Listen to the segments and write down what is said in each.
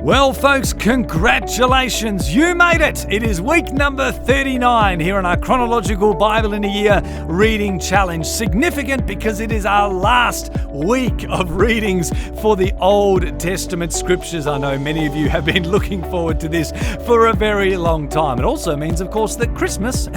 Well, folks, congratulations. You made it. It is week number 39 here on our Chronological Bible-in-a-Year reading challenge. Significant because it is our last week of readings for the Old Testament scriptures. I know many of you have been looking forward to this for a very long time. It also means, of course, that Christmas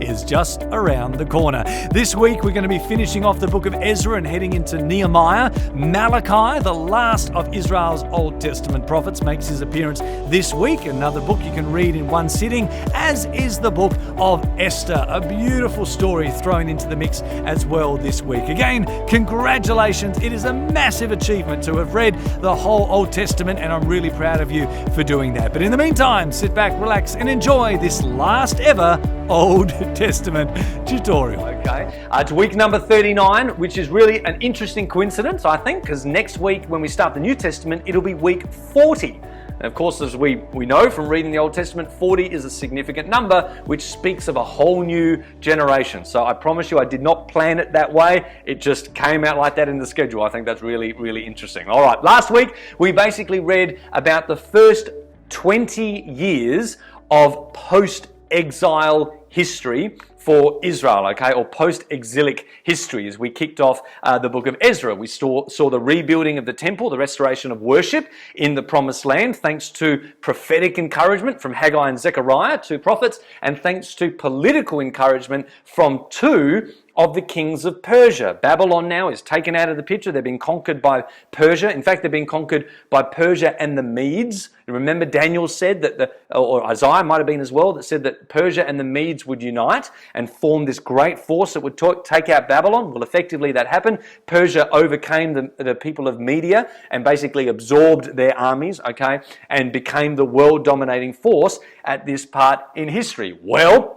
is just around the corner. This week, we're going to be finishing off the book of Ezra and heading into Nehemiah. Malachi, the last of Israel's Old Testament prophets, makes his appearance this week. Another book you can read in one sitting, as is the book of Esther. A beautiful story thrown into the mix as well this week. Again, congratulations. It is a massive achievement to have read the whole Old Testament, and I'm really proud of you for doing that. But in the meantime, sit back, relax, and enjoy this last ever Old Testament tutorial. Okay, it's week number 39, which is really an interesting coincidence, I think, because next week when we start the New Testament, it'll be week 40. And of course, as we know from reading the Old Testament, 40 is a significant number which speaks of a whole new generation. So I promise you, I did not plan it that way. It just came out like that in the schedule. I think that's really, really interesting. All right, last week we basically read about the first 20 years of post-exile history for Israel, okay, or post-exilic history. As we kicked off the book of Ezra, we saw the rebuilding of the temple, the restoration of worship in the promised land, thanks to prophetic encouragement from Haggai and Zechariah, two prophets, and thanks to political encouragement from two of the kings of Persia. Babylon now is taken out of the picture. They've been conquered by Persia. In fact, they've been conquered by Persia and the Medes. Remember, Daniel said that, or Isaiah might have been as well, that said that Persia and the Medes would unite and form this great force that would take out Babylon. Well, effectively that happened. Persia overcame the people of Media and basically absorbed their armies, okay, and became the world-dominating force at this part in history. Well,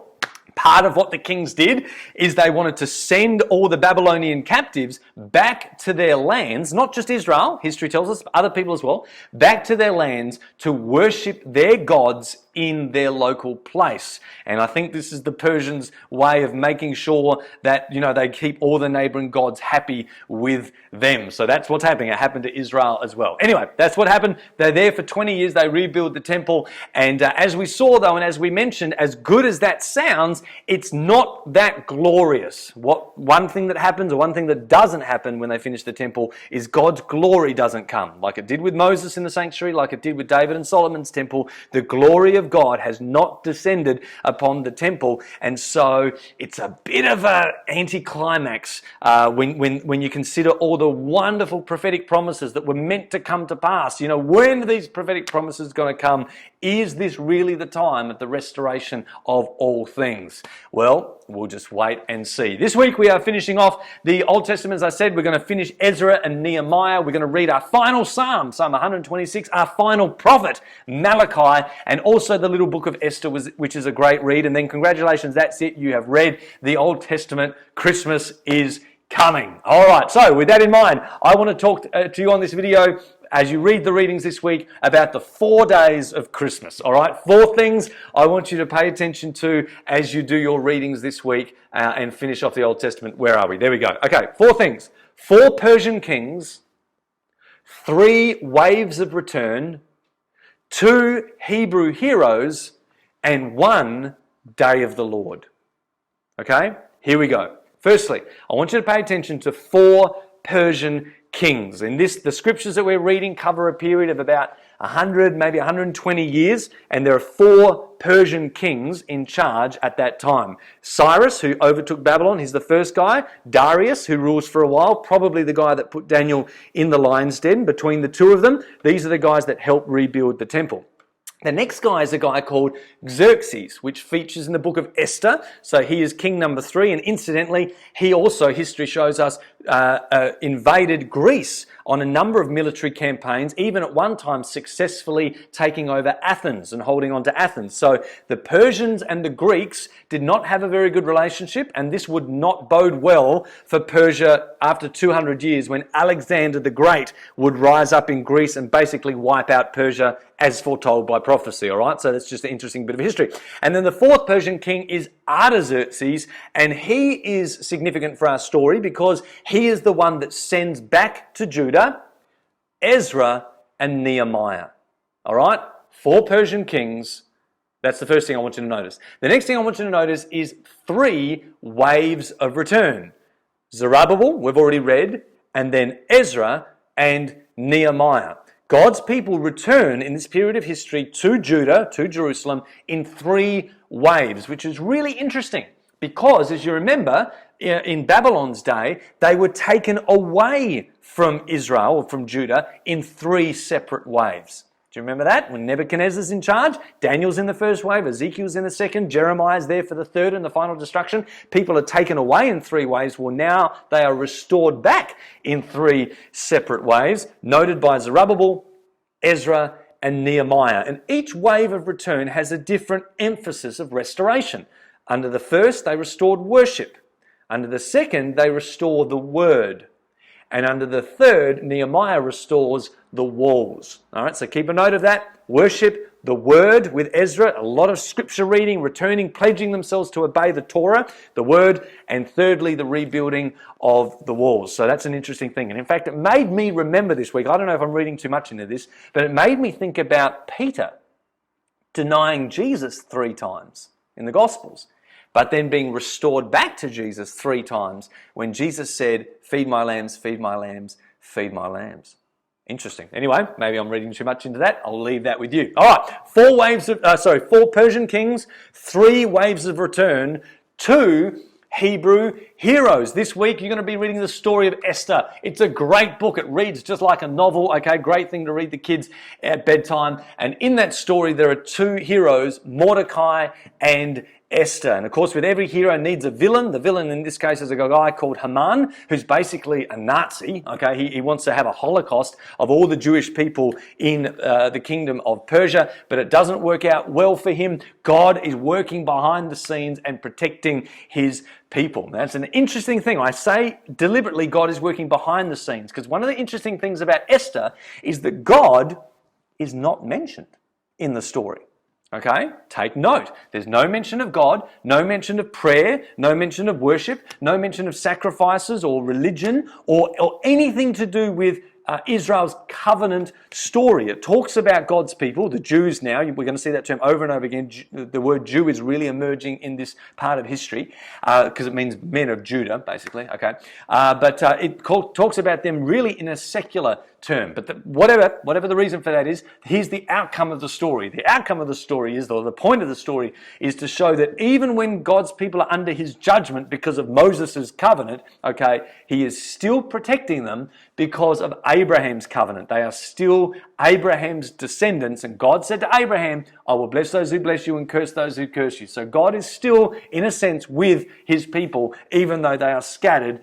part of what the kings did is they wanted to send all the Babylonian captives back to their lands, not just Israel, history tells us, other people as well, back to their lands to worship their gods in their local place. And I think this is the Persians' way of making sure that, they keep all the neighboring gods happy with them. So that's what's happening. It happened to Israel as well. Anyway, that's what happened. They're there for 20 years. They rebuild the temple. And as we saw, though, and as we mentioned, as good as that sounds, it's not that glorious. One thing that happens, or one thing that doesn't happen when they finish the temple, is God's glory doesn't come. Like it did with Moses in the sanctuary, like it did with David and Solomon's temple. The glory of God has not descended upon the temple, and so it's a bit of an anticlimax when you consider all the wonderful prophetic promises that were meant to come to pass. When are these prophetic promises going to come? Is this really the time of the restoration of all things? Well, we'll just wait and see. This week we are finishing off the Old Testament. As I said, we're going to finish Ezra and Nehemiah. We're going to read our final Psalm, Psalm 126, our final prophet, Malachi, and also the little book of Esther, which is a great read. And then congratulations, that's it. You have read the Old Testament. Christmas is coming. All right, so with that in mind, I want to talk to you on this video as you read the readings this week about the 4 days of Christmas, all right? 4 things I want you to pay attention to as you do your readings this week and finish off the Old Testament. Where are we? There we go. Okay, 4 things. 4 Persian kings, 3 waves of return, 2 Hebrew heroes, and 1 day of the Lord. Okay, here we go. Firstly, I want you to pay attention to 4 Persian kings. In the scriptures that we're reading cover a period of about 100, maybe 120 years, and there are 4 Persian kings in charge at that time. Cyrus, who overtook Babylon, he's the first guy. Darius, who rules for a while, probably the guy that put Daniel in the lion's den. Between the two of them, these are the guys that helped rebuild the temple. The next guy is a guy called Xerxes, which features in the book of Esther. So he is king number 3. And incidentally, he also, history shows us, invaded Greece on a number of military campaigns, even at one time successfully taking over Athens and holding on to Athens. So the Persians and the Greeks did not have a very good relationship, and this would not bode well for Persia after 200 years when Alexander the Great would rise up in Greece and basically wipe out Persia as foretold by prophecy, all right? So that's just an interesting bit of history. And then the 4th Persian king is Artaxerxes, and he is significant for our story because he is the one that sends back to Judah Ezra and Nehemiah. All right? 4 Persian kings. That's the first thing I want you to notice. The next thing I want you to notice is 3 waves of return. Zerubbabel, we've already read, and then Ezra and Nehemiah. God's people return in this period of history to Judah, to Jerusalem, in 3 waves, which is really interesting because, as you remember, in Babylon's day, they were taken away from Israel, or from Judah, in 3 separate waves. Do you remember that? When Nebuchadnezzar's in charge, Daniel's in the first wave, Ezekiel's in the second, Jeremiah's there for the third and the final destruction. People are taken away in 3 waves. Well, now they are restored back in 3 separate waves, noted by Zerubbabel, Ezra, and Nehemiah. And each wave of return has a different emphasis of restoration. Under the first, they restored worship. Under the second, they restore the word. And under the third, Nehemiah restores the walls. All right, so keep a note of that. Worship, the word with Ezra, a lot of scripture reading, returning, pledging themselves to obey the Torah, the word, and thirdly, the rebuilding of the walls. So that's an interesting thing. And in fact, it made me remember this week, I don't know if I'm reading too much into this, but it made me think about Peter denying Jesus 3 times in the Gospels, but then being restored back to Jesus 3 times when Jesus said, "Feed my lambs, feed my lambs, feed my lambs." Interesting. Anyway, maybe I'm reading too much into that. I'll leave that with you. All right, 4 Persian kings, 3 waves of return, 2 Hebrew heroes. This week you're going to be reading the story of Esther. It's a great book. It reads just like a novel. Okay, great thing to read the kids at bedtime. And in that story there are 2 heroes, Mordecai and Esther. And of course, with every hero needs a villain. The villain in this case is a guy called Haman, who's basically a Nazi. Okay, he wants to have a holocaust of all the Jewish people in the kingdom of Persia, but it doesn't work out well for him. God is working behind the scenes and protecting his people. That's an interesting thing. I say deliberately God is working behind the scenes because one of the interesting things about Esther is that God is not mentioned in the story. Okay, take note. There's no mention of God, no mention of prayer, no mention of worship, no mention of sacrifices or religion or anything to do with Israel's covenant story. It talks about God's people, the Jews now. We're going to see that term over and over again. The word Jew is really emerging in this part of history because it means men of Judah, basically. Okay, but it talks about them really in a secular term. But whatever the reason for that is, here's the outcome of the story. The outcome of the story is, or the point of the story is to show that even when God's people are under his judgment because of Moses' covenant, okay, he is still protecting them because of Abraham's covenant. They are still Abraham's descendants, and God said to Abraham, "I will bless those who bless you and curse those who curse you." So God is still, in a sense, with his people, even though they are scattered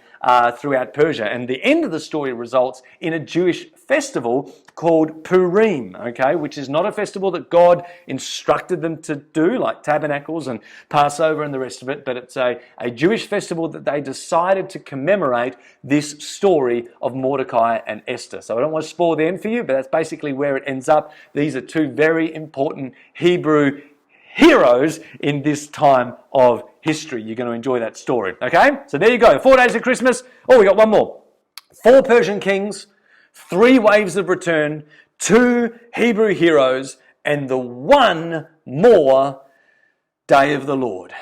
throughout Persia. And the end of the story results in a Jewish festival called Purim, okay, which is not a festival that God instructed them to do, like tabernacles and Passover and the rest of it, but it's a Jewish festival that they decided to commemorate this story of Mordecai and Esther. So I don't want to spoil the end for you, but that's basically where it ends up. These are 2 very important Hebrew heroes in this time of history. You're going to enjoy that story, okay? So there you go, 4 days of Christmas. Oh, we got one more. 4 Persian kings, 3 waves of return, 2 Hebrew heroes, and the one more day of the Lord.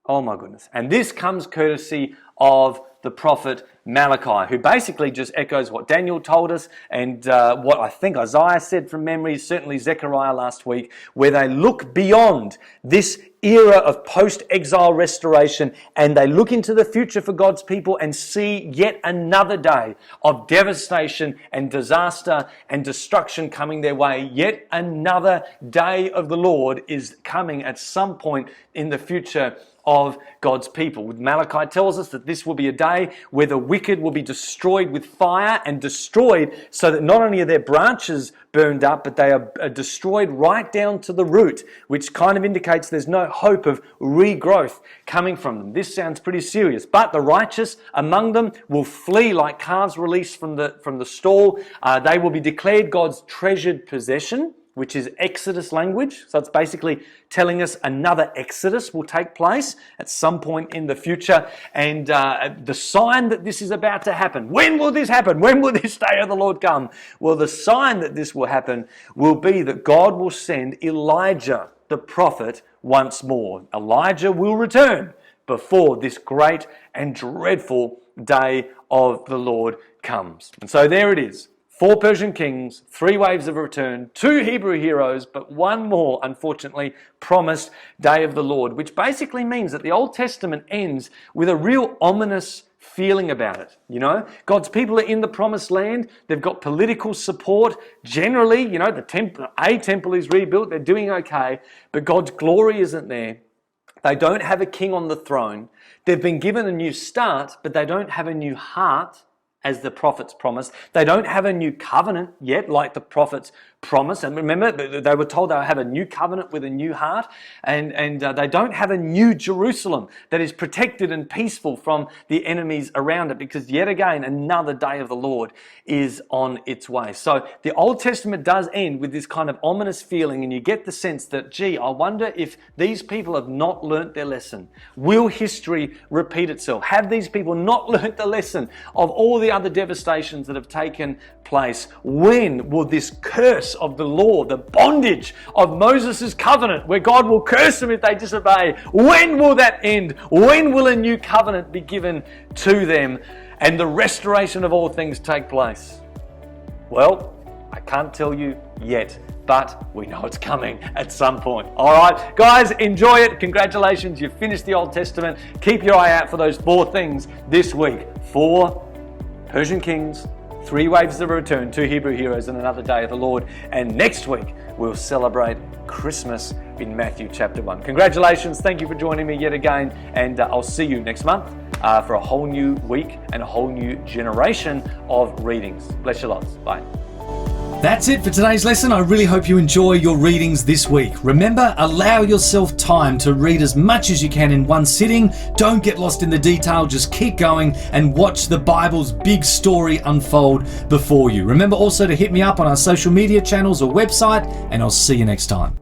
Oh my goodness. And this comes courtesy of the prophet Malachi, who basically just echoes what Daniel told us and what I think Isaiah said from memory, certainly Zechariah last week, where they look beyond this era of post-exile restoration and they look into the future for God's people and see yet another day of devastation and disaster and destruction coming their way. Yet another day of the Lord is coming at some point in the future of God's people. Malachi tells us that this will be a day where the wicked will be destroyed with fire and destroyed so that not only are their branches burned up, but they are destroyed right down to the root, which kind of indicates there's no hope of regrowth coming from them. This sounds pretty serious, but the righteous among them will flee like calves released from the stall. They will be declared God's treasured possession. which is Exodus language. So it's basically telling us another Exodus will take place at some point in the future. And the sign that this is about to happen. When will this happen? When will this day of the Lord come? Well, the sign that this will happen will be that God will send Elijah, the prophet, once more. Elijah will return before this great and dreadful day of the Lord comes. And so there it is. 4 Persian kings, 3 waves of return, 2 Hebrew heroes, but one more, unfortunately, promised day of the Lord, which basically means that the Old Testament ends with a real ominous feeling about it. You know, God's people are in the promised land. They've got political support. Generally, you know, the temple is rebuilt. They're doing okay, but God's glory isn't there. They don't have a king on the throne. They've been given a new start, but they don't have a new heart, as the prophets promised. They don't have a new covenant yet, like the prophets promised. And remember, they were told they'll have a new covenant with a new heart. And they don't have a new Jerusalem that is protected and peaceful from the enemies around it, because yet again, another day of the Lord is on its way. So the Old Testament does end with this kind of ominous feeling, and you get the sense that, gee, I wonder if these people have not learnt their lesson. Will history repeat itself? Have these people not learnt the lesson of all the other devastations that have taken place? When will this curse of the law, the bondage of Moses' covenant, where God will curse them if they disobey, when will that end? When will a new covenant be given to them and the restoration of all things take place? Well, I can't tell you yet, but we know it's coming at some point. All right, guys, enjoy it. Congratulations, you've finished the Old Testament. Keep your eye out for those 4 things this week. 4 Persian kings, 3 waves of return, 2 Hebrew heroes, and another day of the Lord. And next week, we'll celebrate Christmas in Matthew chapter 1. Congratulations. Thank you for joining me yet again. And I'll see you next month for a whole new week and a whole new generation of readings. Bless you lots. Bye. That's it for today's lesson. I really hope you enjoy your readings this week. Remember, allow yourself time to read as much as you can in one sitting. Don't get lost in the detail. Just keep going and watch the Bible's big story unfold before you. Remember also to hit me up on our social media channels or website, and I'll see you next time.